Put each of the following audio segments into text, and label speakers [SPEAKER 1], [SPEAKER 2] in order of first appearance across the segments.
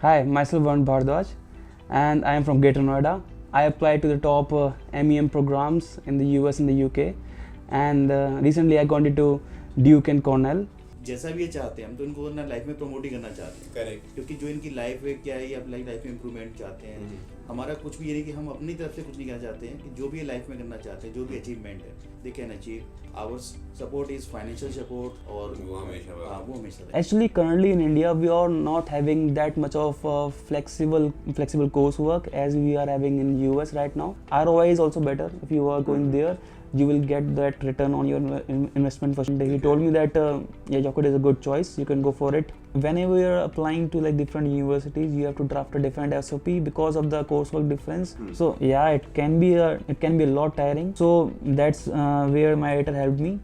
[SPEAKER 1] Hi, myself Varun Bhardwaj, and I am from Greater Noida. I applied to the top MEM programs in the US and the UK, and recently I got into Duke and Cornell.
[SPEAKER 2] जैसा भी ये चाहते हैं हम तो इनको ना life में प्रमोट ही करना चाहते हैं।
[SPEAKER 3] करेक्ट।
[SPEAKER 2] क्योंकि जो इनकी लाइफ है क्या है, आप लाइफ में इम्प्रूवमेंट चाहते हैं। हमारा कुछ भी ये नहीं कि हम अपनी तरफ से कुछ नहीं कहना चाहते हैं कि जो भी ये लाइफ में करना चाहते हैं, जो भी अचीवमेंट है they can achieve. Our support is financial support और वो हमेशा
[SPEAKER 1] Actually, currently in India, we are not having that much of flexible coursework as we are having in US right now. ROI is also better. If you are going there, you will get that return on your investment. He told me that Yocket is a good choice. You can go for it. Whenever you are applying to like different universities, you have to draft a different SOP because of the coursework difference. So yeah, it can be a lot tiring. So that's where my editor helped me.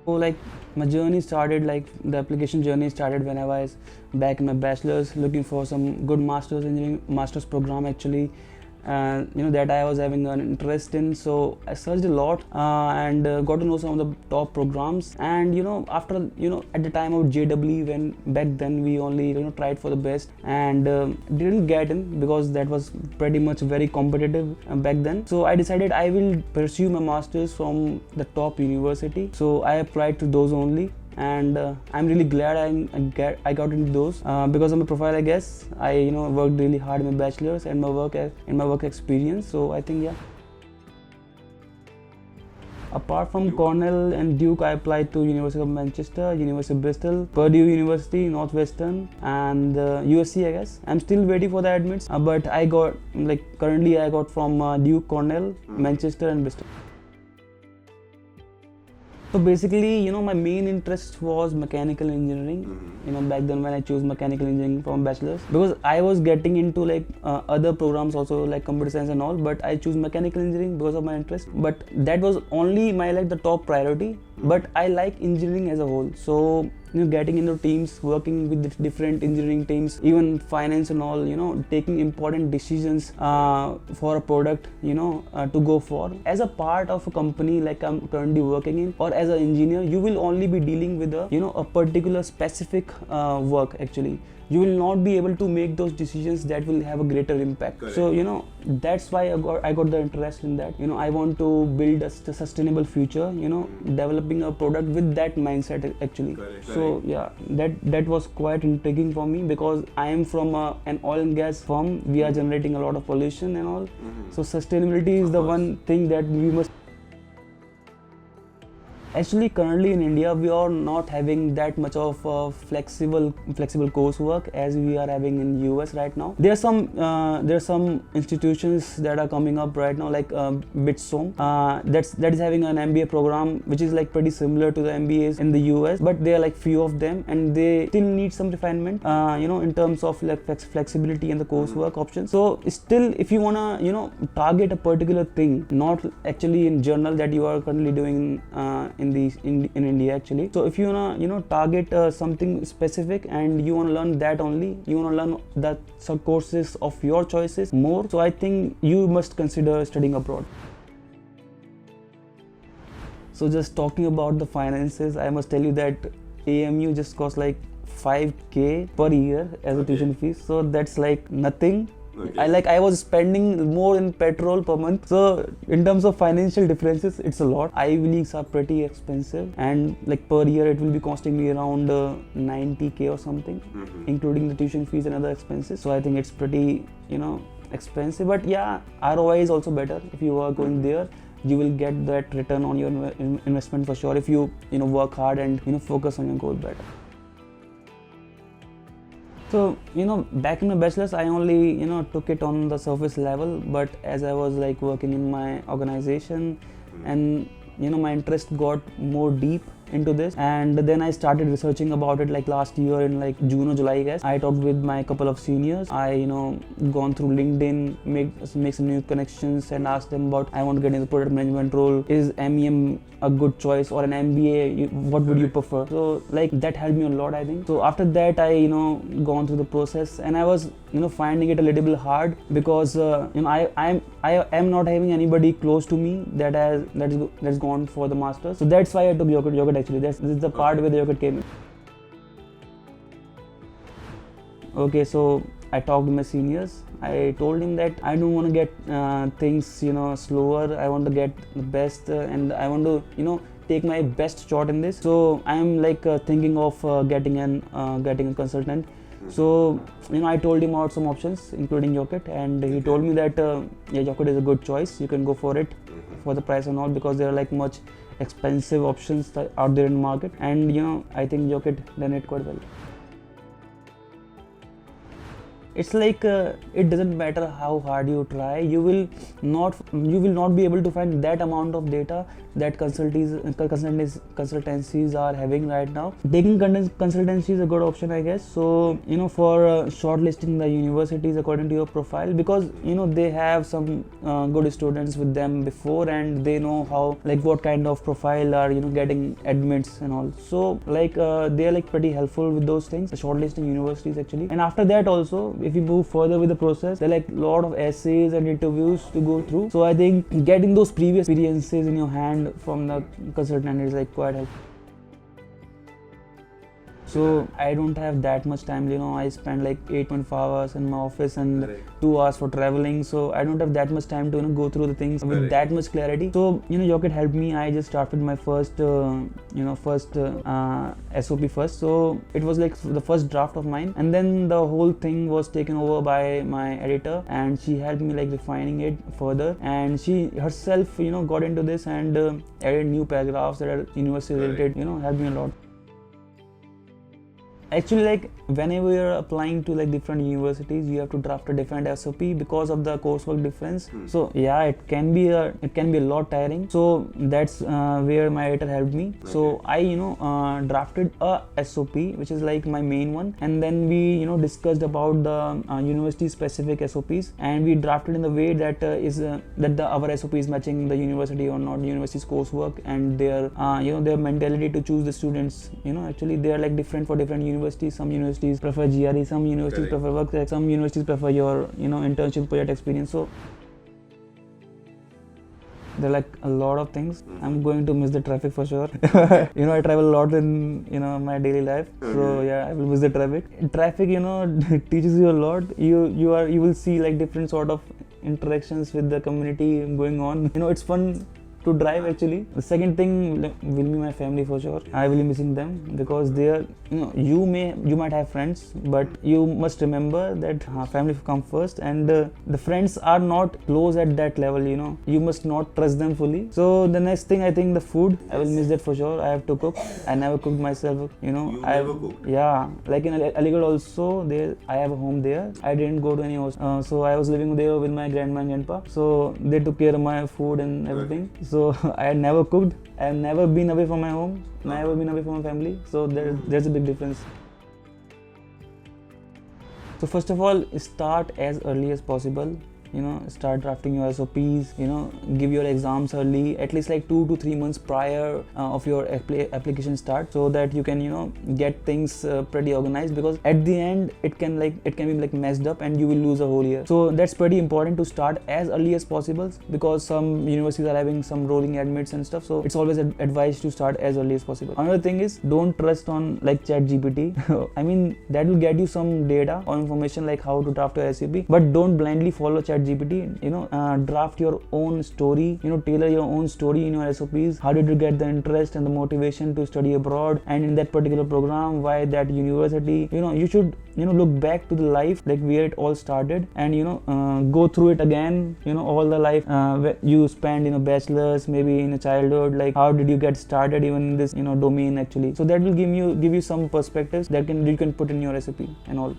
[SPEAKER 1] So like my journey started, like the application journey started when I was back in my bachelor's, looking for some good master's program actually. That I was having an interest in, so I searched a lot and got to know some of the top programs. And after at the time of JEE, when back then we only tried for the best and didn't get in because that was pretty much very competitive back then. So I decided I will pursue my masters from the top university. So I applied to those only. And I'm really glad I got into those because of my profile. I guess I worked really hard in my bachelor's and my work experience. So I think yeah. Apart from Cornell and Duke, I applied to Univ of Manchester, Univ of Bristol, Purdue University, Northwestern, and USC. I guess I'm still waiting for the admits, but I got currently I got from Duke, Cornell, Manchester, and Bristol. So basically, my main interest was mechanical engineering. Back then when I chose mechanical engineering from bachelor's, because I was getting into other programs also like computer science and all, but I chose mechanical engineering because of my interest. But that was only my the top priority. But I like engineering as a whole. So getting into teams, working with the different engineering teams, even finance and all, taking important decisions for a product, to go for. As a part of a company like I'm currently working in, or as an engineer, you will only be dealing with a particular specific work actually. You will not be able to make those decisions that will have a greater impact. Correct. So that's why I got the interest in that. I want to build a sustainable future, developing a product with that mindset actually.
[SPEAKER 3] Correct.
[SPEAKER 1] So yeah, that was quite intriguing for me because I am from an oil and gas firm. We are generating a lot of pollution and all. So sustainability is the one thing that we must. Actually, currently in India, we are not having that much of flexible coursework as we are having in US right now. There are some institutions that are coming up right now, like Bitsom, that is having an MBA program which is pretty similar to the MBAs in the US, but there are few of them, and they still need some refinement, in terms of flexibility and the coursework options. So still, if you wanna target a particular thing, not actually in general that you are currently doing in India actually. So if you wanna target something specific and you wanna learn that only, you wanna learn that some courses of your choices more. So I think you must consider studying abroad. So just talking about the finances, I must tell you that AMU just costs 5K per year as a tuition fees. So that's nothing. Okay. I was spending more in petrol per month. So in terms of financial differences, it's a lot. Ivy Leagues are pretty expensive, and per year it will be costing me around 90K or something, including the tuition fees and other expenses. So I think it's pretty expensive. But yeah, ROI is also better. If you are going there, you will get that return on your investment for sure if you work hard and focus on your goal better. So back in my bachelor's, I only took it on the surface level, but as I was working in my organization, and my interest got more deep into this, and then I started researching about it like last year in like June or July, I guess. I talked with my couple of seniors. I gone through LinkedIn, make some new connections and asked them about I want to get into product management role. Is MEM a good choice or an MBA? What would you prefer? So like that helped me a lot, I think. So after that, I gone through the process, and I was finding it a little bit hard because I am not having anybody close to me that's gone for the masters. So that's why I took Yocket actually. This is the part where the Yocket came in. Okay, so I talked to my seniors. I told him that I don't want to get things slower. I want to get the best, and I want to take my best shot in this. So I am like thinking of getting a consultant. So I told him out some options, including Yocket, and he told me that yeah, Yocket is a good choice. You can go for it for the price and all, because there are like much expensive options out there in the market, and I think Yocket done it quite well. It's like it doesn't matter how hard you try, you will not be able to find that amount of data that consultancies are having right now. Taking consultancy is a good option, I guess. So for shortlisting the universities according to your profile, because they have some good students with them before, and they know how, like, what kind of profile are getting admits and all. So like they are like pretty helpful with those things, the shortlisting universities actually. And after that also, if you move further with the process, there are like a lot of essays and interviews to go through. So I think getting those previous experiences in your hand from the consultant is like quite helpful. So I don't have that much time, I spend like 8.5 hours in my office and 2 hours for traveling. So I don't have that much time to go through the things with that much clarity. So Yocket helped me. I just drafted my first SOP first. So it was like the first draft of mine, and then the whole thing was taken over by my editor, and she helped me like refining it further, and she herself got into this and added new paragraphs that are university related, helped me a lot. Actually, like whenever you're applying to like different universities, you have to draft a different SOP because of the coursework difference. So yeah, it can be a lot tiring. So that's where my editor helped me. So I drafted a SOP which is like my main one, and then we discussed about the university specific SOPs, and we drafted in the way that our SOP is matching the university or not, university's coursework and their their mentality to choose the students. Actually they are like different for different universities. Some universities prefer GRE, some universities prefer work, some universities prefer your internship project experience. So there are like a lot of things. I'm going to miss the traffic for sure. I travel a lot in my daily life. So yeah, I will miss the traffic. Traffic teaches you a lot. You will see like different sort of interactions with the community going on. It's fun to drive actually. The second thing will be my family for sure. I will be missing them because they are, you might have friends, but you must remember that family come first, and the friends are not close at that level. You must not trust them fully. So the next thing, I think the food. I will miss that for sure. I have to cook. I never cooked myself.
[SPEAKER 3] You never cooked?
[SPEAKER 1] Yeah, like in Aligarh also, I have a home there. I didn't go to any house. So I was living there with my grandma and grandpa. So they took care of my food and everything. So I had never cooked. I have never been away from my home. Never been away from my family. So there's a big difference. So first of all, start as early as possible. Start drafting your SOPs, give your exams early, at least like 2 to 3 months prior of your application start, so that you can, get things pretty organized, because at the end it can be like messed up and you will lose a whole year. So that's pretty important to start as early as possible, because some universities are having some rolling admits and stuff. So it's always advised to start as early as possible. Another thing is, don't trust on like ChatGPT. I mean, that will get you some data or information like how to draft your SOP, but don't blindly follow ChatGPT. Draft your own story, tailor your own story in your SOPs. How did you get the interest and the motivation to study abroad, and in that particular program, why that university? You should look back to the life, like where it all started, and go through it again, all the life you spent, bachelor's, maybe in a childhood, like how did you get started even in this domain actually. So that will give you some perspectives that you can put in your SOP and all.